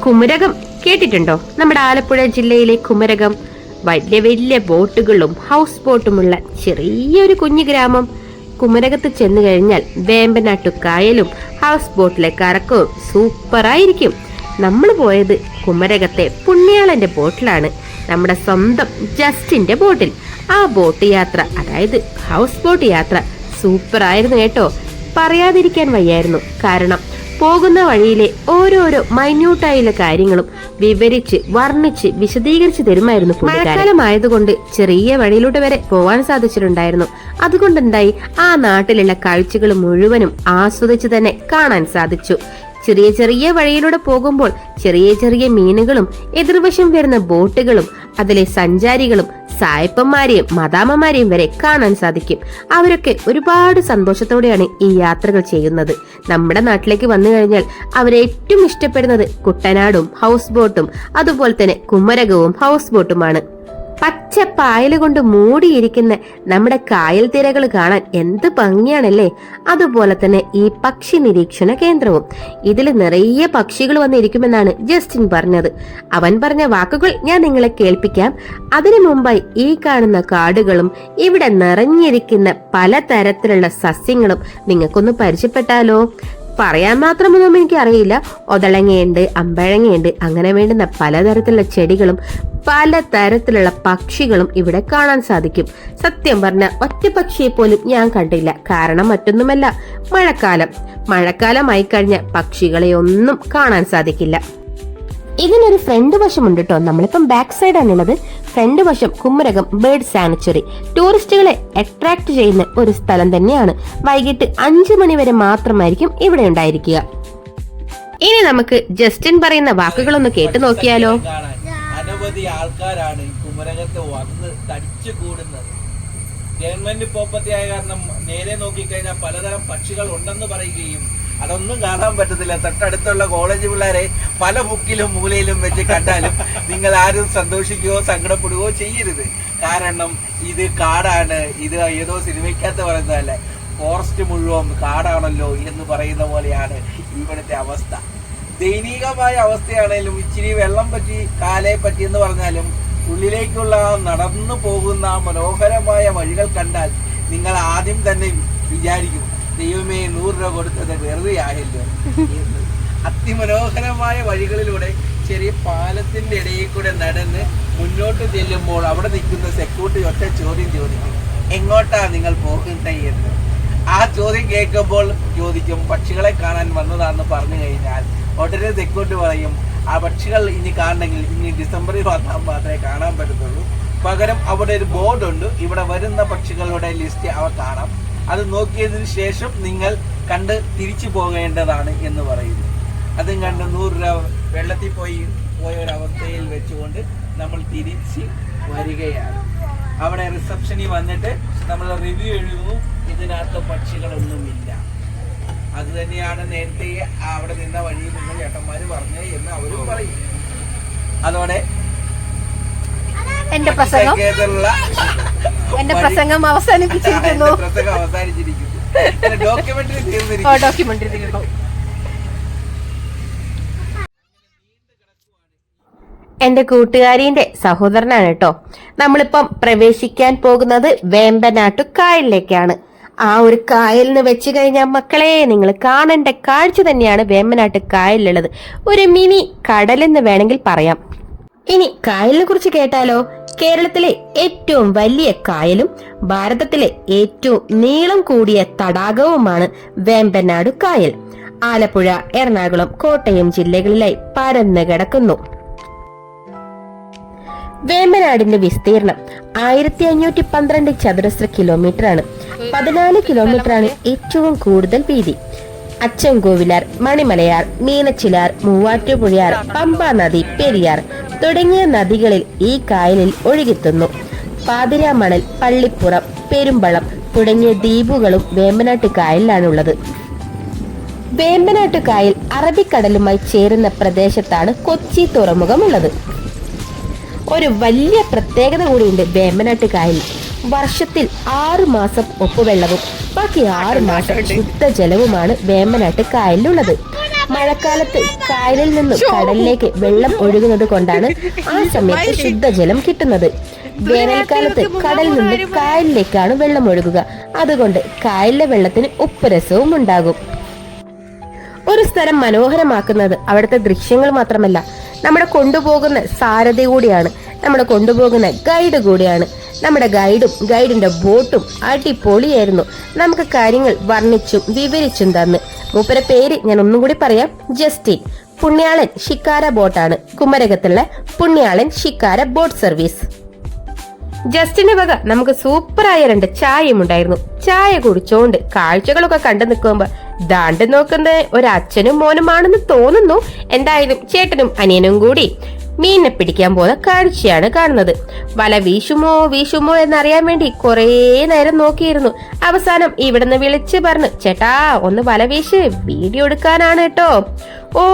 കുമരകം കേട്ടിട്ടുണ്ടോ? നമ്മുടെ ആലപ്പുഴ ജില്ലയിലെ കുമരകം വലിയ വലിയ ബോട്ടുകളും ഹൗസ് ബോട്ടുമുള്ള ചെറിയൊരു കുഞ്ഞു ഗ്രാമം. കുമരകത്ത് ചെന്ന് കഴിഞ്ഞാൽ വേമ്പനാട്ടു കായലും ഹൗസ് ബോട്ടിലെ കറക്കവും സൂപ്പറായിരിക്കും. നമ്മൾ പോയത് കുമരകത്തെ പുണ്യാളന്റെ ബോട്ടിലാണ്, നമ്മുടെ സ്വന്തം ജസ്റ്റിന്റെ ബോട്ടിൽ. ആ ബോട്ട് യാത്ര, അതായത് ഹൗസ് ബോട്ട് യാത്ര സൂപ്പറായിരുന്നു കേട്ടോ. പറയാതിരിക്കാൻ വയ്യായിരുന്നു. കാരണം പോകുന്ന വഴിയിലെ ഓരോരോ മൈന്യൂട്ടായുള്ള കാര്യങ്ങളും വിവരിച്ച് വർണ്ണിച്ച് വിശദീകരിച്ച് തരുമായിരുന്നു. മഴക്കാലമായതുകൊണ്ട് ചെറിയ വഴിയിലൂടെ വരെ പോവാൻ സാധിച്ചിട്ടുണ്ടായിരുന്നു. അതുകൊണ്ടെന്തായി, ആ നാട്ടിലുള്ള കാഴ്ചകൾ മുഴുവനും ആസ്വദിച്ച് തന്നെ കാണാൻ സാധിച്ചു. ചെറിയ ചെറിയ വഴിയിലൂടെ പോകുമ്പോൾ ചെറിയ ചെറിയ മീനുകളും എതിർവശം വരുന്ന ബോട്ടുകളും അതിലെ സഞ്ചാരികളും സായപ്പന്മാരെയും മദാമ്മമാരെയും വരെ കാണാൻ സാധിക്കും. അവരൊക്കെ ഒരുപാട് സന്തോഷത്തോടെയാണ് ഈ യാത്രകൾ ചെയ്യുന്നത്. നമ്മുടെ നാട്ടിലേക്ക് വന്നു കഴിഞ്ഞാൽ അവരേറ്റവും ഇഷ്ടപ്പെടുന്നത് കുട്ടനാടും ഹൗസ് ബോട്ടും അതുപോലെ തന്നെ കുമരകവും ഹൗസ് ബോട്ടുമാണ്. പച്ച പായല് കൊണ്ട് മൂടിയിരിക്കുന്ന നമ്മുടെ കായൽ തിരകൾ കാണാൻ എന്ത് ഭംഗിയാണല്ലേ. അതുപോലെ തന്നെ ഈ പക്ഷി നിരീക്ഷണ കേന്ദ്രവും. ഇതിൽ നിറയെ പക്ഷികൾ വന്നിരിക്കുമെന്നാണ് ജസ്റ്റിൻ പറഞ്ഞത്. അവൻ പറഞ്ഞ വാക്കുകൾ ഞാൻ നിങ്ങളെ കേൾപ്പിക്കാം. അതിനു മുമ്പായി ഈ കാണുന്ന കാടുകളും ഇവിടെ നിറഞ്ഞിരിക്കുന്ന പലതരത്തിലുള്ള സസ്യങ്ങളും നിങ്ങൾക്കൊന്ന് പരിചയപ്പെട്ടാലോ? പറയാൻ മാത്രമൊന്നും എനിക്ക് അറിയില്ല. ഒതളങ്ങയുണ്ട്, അമ്പഴങ്ങയുണ്ട്, അങ്ങനെ വേണ്ടുന്ന പലതരത്തിലുള്ള ചെടികളും പലതരത്തിലുള്ള പക്ഷികളും ഇവിടെ കാണാൻ സാധിക്കും. സത്യം പറഞ്ഞ ഒറ്റ പക്ഷിയെ പോലും ഞാൻ കണ്ടില്ല. കാരണം മറ്റൊന്നുമല്ല, മഴക്കാലമായി കഴിഞ്ഞ പക്ഷികളെ ഒന്നും കാണാൻ സാധിക്കില്ല. ഇതിനൊരു ഫ്രണ്ട് വശമുണ്ട് കേട്ടോ. നമ്മളിപ്പം ബാക്ക് സൈഡാണുള്ളത്. ഫ്രണ്ട് വശം കുമരകം ബേർഡ് സാങ്ച്വറി. ടൂറിസ്റ്റുകളെ അട്രാക്ട് ചെയ്യുന്ന ഒരു സ്ഥലം തന്നെയാണ്. വൈകിട്ട് 5 മണി വരെ മാത്രമായിരിക്കും ഇവിടെ ഉണ്ടായിരിക്കുക. ഇനി നമുക്ക് ജസ്റ്റിൻ പറയുന്ന വാക്കുകളൊന്ന് കേട്ടു നോക്കിയാലോ. അനവധി ആൾക്കാരാണ് കുമരകത്ത് വന്ന് തടിച്ചു കൂടുന്നത്. ഗവൺമെന്റ് പ്രോപ്പർട്ടി ആയ കാരണം നേരെ നോക്കിക്കഴിഞ്ഞാൽ പലതരം പക്ഷികൾ ഉണ്ടെന്ന് പറയുകയും അതൊന്നും കാണാൻ പറ്റത്തില്ല. തൊട്ടടുത്തുള്ള കോളേജ് പിള്ളേരെ പല ബുക്കിലും മൂലയിലും വെച്ച് കണ്ടാലും നിങ്ങൾ ആരും സന്തോഷിക്കുകയോ സങ്കടപ്പെടുകയോ ചെയ്യരുത്. കാരണം ഇത് കാടാണ്. ഇത് ഏതോ സിനിമയ്ക്കകത്ത് പറയുന്നതല്ല, ഫോറസ്റ്റ് മുഴുവൻ കാടാണല്ലോ എന്ന് പറയുന്ന പോലെയാണ് ഇവിടുത്തെ അവസ്ഥ. ദയനീയമായ അവസ്ഥയാണേലും ഇച്ചിരി വെള്ളം പറ്റി കാലേ പറ്റി എന്ന് പറഞ്ഞാലും ഉള്ളിലേക്കുള്ള നടന്നു പോകുന്ന മനോഹരമായ വഴികൾ കണ്ടാൽ നിങ്ങൾ ആദ്യം തന്നെ വിചാരിക്കും, ദൈവമേ 100 രൂപ കൊടുത്തത് വെറുതെ ആയല്ലോ. അതിമനോഹരമായ വഴികളിലൂടെ ചെറിയ പാലത്തിന്റെ ഇടയിൽ കൂടെ നടന്ന് മുന്നോട്ട് ചെല്ലുമ്പോൾ അവിടെ നിൽക്കുന്ന സെക്യൂരിറ്റി ഒറ്റ ചോദ്യം ചോദിക്കും, എങ്ങോട്ടാ നിങ്ങൾ പോകുന്നത് എന്ന്. ആ ചോദ്യം കേൾക്കുമ്പോൾ ചോദിക്കും, പക്ഷികളെ കാണാൻ വന്നതാണെന്ന് പറഞ്ഞു കഴിഞ്ഞാൽ ഉടനെ സെക്യൂരിറ്റി പറയും, ആ പക്ഷികൾ ഇനി കാണണമെങ്കിൽ ഇനി ഡിസംബറിൽ വന്നാൽ മാത്രമേ കാണാൻ പറ്റത്തുള്ളൂ. പകരം അവിടെ ഒരു ബോർഡുണ്ട്, ഇവിടെ വരുന്ന പക്ഷികളുടെ ലിസ്റ്റ് അവ കാണാം, അത് നോക്കിയതിനു ശേഷം നിങ്ങൾ കണ്ട് തിരിച്ചു പോകേണ്ടതാണ് എന്ന് പറയുന്നു. അതും കണ്ട് 100 രൂപ വെള്ളത്തിൽ പോയ ഒരവസ്ഥയിൽ വെച്ചുകൊണ്ട് നമ്മൾ തിരിച്ച് വരികയാണ്. അവിടെ റിസപ്ഷനിൽ വന്നിട്ട് നമ്മൾ റിവ്യൂ എഴുതുന്നു, ഇതിനകത്ത് പക്ഷികളൊന്നുമില്ല. അത് തന്നെയാണ് നേരത്തെ അവിടെ നിന്ന വഴിയിൽ നിന്ന് ചേട്ടന്മാര് പറഞ്ഞത് എന്ന് അവരും പറയും. അതോടെ എന്റെ പ്രസംഗം അവസാനിപ്പിച്ചിരിക്കുന്നു. ഡോക്യുമെന്ററി തീർന്നിരിക്കുന്നു. എന്റെ കൂട്ടുകാരിന്റെ സഹോദരനാണ് കേട്ടോ. നമ്മളിപ്പം പ്രവേശിക്കാൻ പോകുന്നത് വേമ്പനാട്ടു കായലിലേക്കാണ്. ആ ഒരു കായലിന് വെച്ച് കഴിഞ്ഞാൽ മക്കളെ നിങ്ങൾ കാണേണ്ട കാഴ്ച തന്നെയാണ് വേമ്പനാട്ട് കായലിലുള്ളത്. ഒരു മിനി കടലെന്ന് വേണമെങ്കിൽ പറയാം. ഇനി കായലിനെ കുറിച്ച് കേട്ടാലോ. കേരളത്തിലെ ഏറ്റവും വലിയ കായലും ഭാരതത്തിലെ ഏറ്റവും നീളം കൂടിയ തടാകവുമാണ് വേമ്പനാടു കായൽ. ആലപ്പുഴ, എറണാകുളം, കോട്ടയം ജില്ലകളിലായി പരന്നു കിടക്കുന്നു. വേമ്പനാടിന്റെ വിസ്തീർണം 1512 ചതുരശ്ര കിലോമീറ്റർ ആണ്. 14 കിലോമീറ്റർ ആണ് ഏറ്റവും കൂടുതൽ വീതി. അച്ചൻകോവിലാർ, മണിമലയാർ, മീനച്ചിലാർ, മൂവാറ്റുപുഴയാർ, പമ്പ നദി, പെരിയാർ തുടങ്ങിയ നദികളിൽ ഈ കായലിൽ ഒഴുകിത്തുന്നു. പാതിരാമണൽ, പള്ളിപ്പുറം, പെരുമ്പളം തുടങ്ങിയ ദ്വീപുകളും വേമ്പനാട്ട് കായലിലാണുള്ളത്. വേമ്പനാട്ട് കായൽ അറബിക്കടലുമായി ചേരുന്ന പ്രദേശത്താണ് കൊച്ചി തുറമുഖമുള്ളത്. ഒരു വലിയ പ്രത്യേകത കൂടിയുണ്ട് വേമ്പനാട്ട് കായലിൽ. വർഷത്തിൽ 6 മാസം ഉപ്പുവെള്ളവും ബാക്കി 6 മാസം ശുദ്ധജലവുമാണ് വേമ്പനാട്ട് കായലിലുള്ളത്. മഴക്കാലത്ത് കായലിൽ നിന്നും കടലിലേക്ക് വെള്ളം ഒഴുകുന്നത് കൊണ്ടാണ് ആ സമയത്ത് ശുദ്ധജലം കിട്ടുന്നത്. വേനൽക്കാലത്ത് കടലിൽ നിന്ന് കായലിലേക്കാണ് വെള്ളം ഒഴുകുക. അതുകൊണ്ട് കായലിലെ വെള്ളത്തിന് ഉപ്പുരസവും ഉണ്ടാകും. ഒരു സ്ഥലം മനോഹരമാക്കുന്നത് അവിടുത്തെ ദൃശ്യങ്ങൾ മാത്രമല്ല, നമ്മുടെ കൊണ്ടുപോകുന്ന സാരഥി കൂടിയാണ്, നമ്മുടെ കൊണ്ടുപോകുന്ന ഗൈഡ് കൂടിയാണ്. നമ്മുടെ ഗൈഡും ഗൈഡിന്റെ ബോട്ടും അടിപൊളിയായിരുന്നു. നമുക്ക് കാര്യങ്ങൾ വർണ്ണിച്ചും വിവരിച്ചും തന്ന്. മൂപ്പരെ പേര് ഞാൻ ഒന്നും കൂടി പറയാം, ജസ്റ്റിൻ. പുണ്യാളൻ ഷിക്കാര ബോട്ടാണ്, കുമരകത്തുള്ള പുണ്യാളൻ ഷിക്കാര ബോട്ട് സർവീസ്. ജസ്റ്റിന്റെ വക നമുക്ക് സൂപ്പറായ 2 ചായയും ഉണ്ടായിരുന്നു. ചായ കുടിച്ചോണ്ട് കാഴ്ചകളൊക്കെ കണ്ടു നിൽക്കുമ്പോ ദാണ്ട് നോക്കുന്ന ഒരച്ഛനും മോനുമാണെന്ന് തോന്നുന്നു. എന്തായാലും ചേട്ടനും അനിയനും കൂടി മീനിനെ പിടിക്കാൻ പോകുന്ന കാഴ്ചയാണ് കാണുന്നത്. വല വീശുമോ എന്നറിയാൻ വേണ്ടി കുറേ നേരം നോക്കിയിരുന്നു. അവസാനം ഇവിടുന്ന് വിളിച്ച് പറഞ്ഞു, ചേട്ടാ ഒന്ന് വല വീശ്, വീഡിയോ എടുക്കാനാണ് കേട്ടോ. ഓ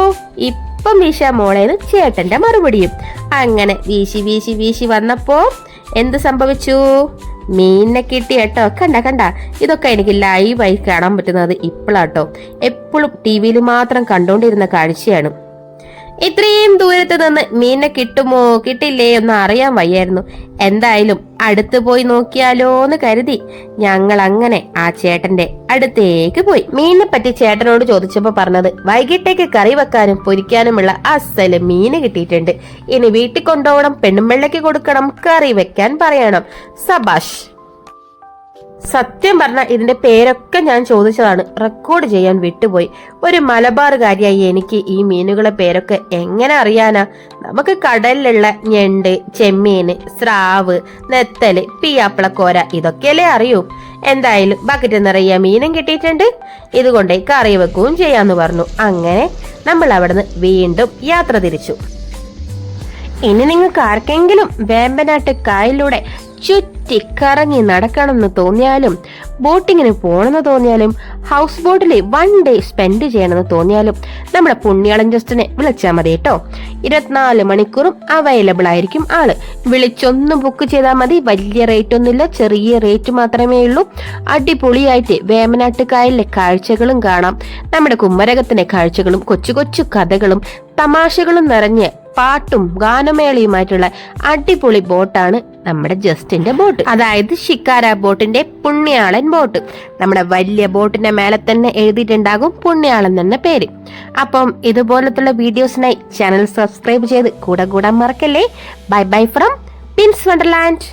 ഇപ്പം വീശാ മോളേന്ന് ചേട്ടന്റെ മറുപടിയും. അങ്ങനെ വീശി വന്നപ്പോ എന്ത് സംഭവിച്ചു? മീനിനെ കിട്ടി കേട്ടോ. കണ്ട ഇതൊക്കെ എനിക്ക് ലൈവായി കാണാൻ പറ്റുന്നത് ഇപ്പോഴാട്ടോ. എപ്പോഴും ടിവിയിൽ മാത്രം കണ്ടോണ്ടിരുന്ന കാഴ്ചയാണ്. ഇത്രയും ദൂരത്ത് നിന്ന് മീനിനെ കിട്ടുമോ കിട്ടില്ലേ ഒന്ന് അറിയാൻ വയ്യായിരുന്നു. എന്തായാലും അടുത്ത് പോയി നോക്കിയാലോന്ന് കരുതി ഞങ്ങൾ അങ്ങനെ ആ ചേട്ടന്റെ അടുത്തേക്ക് പോയി. മീനിനെ പറ്റി ചേട്ടനോട് ചോദിച്ചപ്പോ പറഞ്ഞത് വൈകിട്ടേക്ക് കറി വെക്കാനും പൊരിക്കാനുമുള്ള അസല് മീന് കിട്ടിയിട്ടുണ്ട്. ഇനി വീട്ടിൽ കൊണ്ടുപോകണം, പെണ്ണുമ്പിള്ളയ്ക്ക് കൊടുക്കണം, കറി വെക്കാൻ പറയണം. സബാഷ്. സത്യം പറഞ്ഞ ഇതിന്റെ പേരൊക്കെ ഞാൻ ചോദിച്ചതാണ്, റെക്കോർഡ് ചെയ്യാൻ വിട്ടുപോയി. ഒരു മലബാറുകാരിയായി എനിക്ക് ഈ മീനുകളെ പേരൊക്കെ എങ്ങനെ അറിയാനാ? നമുക്ക് കടലിലുള്ള ഞണ്ട്, ചെമ്മീന്, സ്രാവ്, നെത്തല്, പിയാപ്പിളക്കോര ഇതൊക്കെയല്ലേ അറിയൂ. എന്തായാലും ബക്കറ്റ് നിറയെ മീനും കിട്ടിയിട്ടുണ്ട്. ഇതുകൊണ്ടേ കറി വെക്കുകയും ചെയ്യാന്ന് പറഞ്ഞു. അങ്ങനെ നമ്മൾ അവിടുന്ന് വീണ്ടും യാത്ര തിരിച്ചു. ഇനി നിങ്ങൾക്ക് ആർക്കെങ്കിലും വേമ്പനാട്ട് കായലിലൂടെ ചുറ്റിക്കറങ്ങി നടക്കണമെന്ന് തോന്നിയാലും, ബോട്ടിങ്ങിന് പോകണമെന്ന് തോന്നിയാലും, ഹൗസ് ബോട്ടിൽ 1 ഡേ സ്പെൻഡ് ചെയ്യണമെന്ന് തോന്നിയാലും നമ്മുടെ പുണ്യാളൻ ജസ്റ്റിനെ വിളിച്ചാൽ മതി കേട്ടോ. 24 മണിക്കൂറും അവൈലബിൾ ആയിരിക്കും ആള്. വിളിച്ചൊന്നും ബുക്ക് ചെയ്താൽ മതി. വലിയ റേറ്റ് ഒന്നുമില്ല, ചെറിയ റേറ്റ് മാത്രമേ ഉള്ളൂ. അടിപൊളിയായിട്ട് വേമ്പനാട്ട് കായലിലെ കാഴ്ചകളും കാണാം. നമ്മുടെ കുമരകത്തിന്റെ കാഴ്ചകളും കൊച്ചു കൊച്ചു കഥകളും തമാശകളും നിറഞ്ഞ് പാട്ടും ഗാനമേളയുമായിട്ടുള്ള അടിപൊളി ബോട്ടാണ് നമ്മുടെ ജസ്റ്റിന്റെ ബോട്ട്. അതായത് ഷിക്കാര ബോട്ടിന്റെ പുണ്യാളൻ ബോട്ട്. നമ്മുടെ വലിയ ബോട്ടിന്റെ മേലെ തന്നെ എഴുതിയിട്ടുണ്ടാകും പുണ്യാളൻ എന്ന പേര്. അപ്പം ഇതുപോലത്തുള്ള വീഡിയോസിനായി ചാനൽ സബ്സ്ക്രൈബ് ചെയ്ത് കൂടെ കൂടാൻ മറക്കല്ലേ. Bye bye from pins Wonderland.